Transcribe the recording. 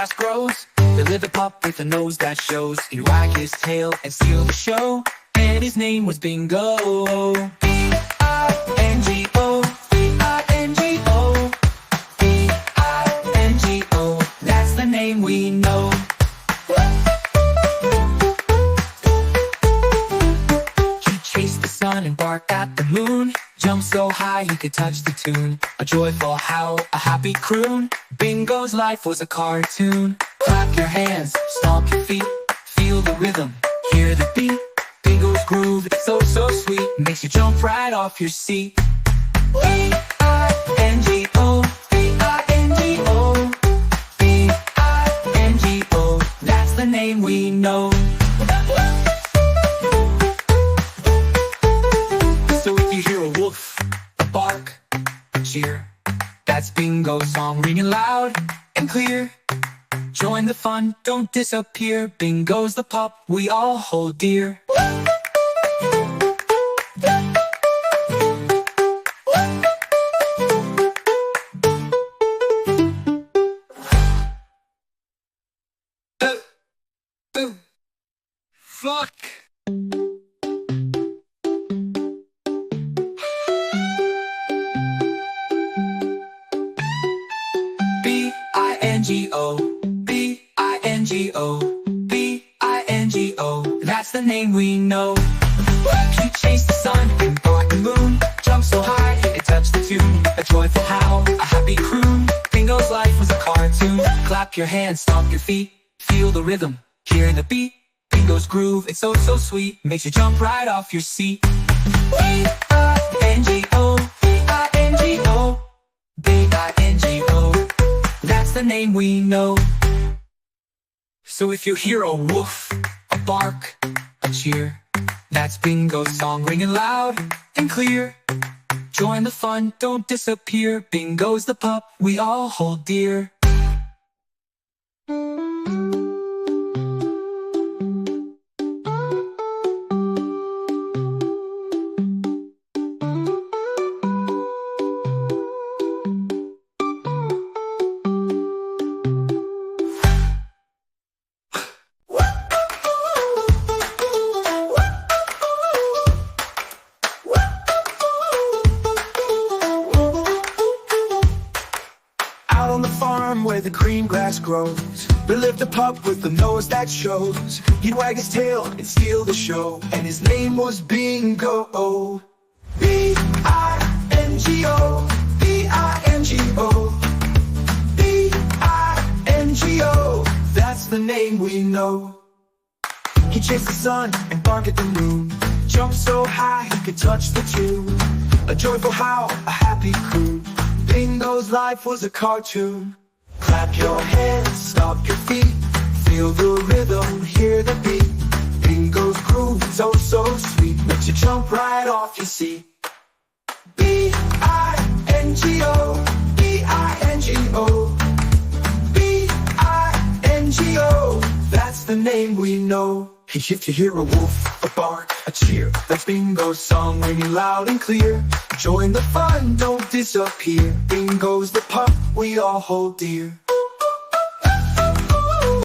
grass grows. There lived a pup with a nose that shows. He'd wag his tail and steal the show, and his name was Bingo. B-I-N-G-O, B-I-N-G-O, B-I-N-G-O. That's the name we know. He chased the sun and barked at the moon, jumped so high he could touch the tune. A joyful howl, a happy croon. Bingo's life was a cartoon. Clap your hands, stomp your feet, feel the rhythm, hear the beat. Bingo's groove, it's so sweet, makes you jump right off your seat. B-I-N-G-O, B-I-N-G-O, B-I-N-G-O. That's the name we know. So if you hear a wolf, a bark, a cheer, that's Bingo's song ringing loud and clear. Join the fun, don't disappear. Bingo's the pup we all hold dear. Fuck! B-I-N-G-O, B-I-N-G-O, B-I-N-G-O. That's the name we know. He chased the sun and brought the moon, jumped so high he could touch the tune. A joyful howl, a happy croon. Bingo's life was a cartoon. Clap your hands, stomp your feet, feel the rhythm, hear the beat. Bingo's groove, it's so sweet, makes you jump right off your seat. B-I-N-G-O, B-I-N-G-O, B-I-N-G-O. That's the name we know. So if you hear a woof, a bark, a cheer, that's Bingo's song ringing loud and clear. Join the fun, don't disappear. Bingo's the pup we all hold dear. On the farm where the green grass grows, there lived a pup with a nose that shows. He'd wag his tail and steal the show, and his name was Bingo. B-I-N-G-O, B-I-N-G-O, B-I-N-G-O. That's the name we know. He chased the sun and barked at the moon, jumped so high he could touch the tune. A joyful howl, a happy croon. Bingo's life was a cartoon. Clap your hands, stomp your feet, feel the rhythm, hear the beat. Bingo's groove, so sweet, makes you jump right off your seat. B-I-N-G-O, B-I-N-G-O, B-I-N-G-O. That's the name we know. If you hear a wolf, a bark, a cheer, that's Bingo's song ringing loud and clear. Join the fun, don't disappear. Bingo's the pup we all hold dear.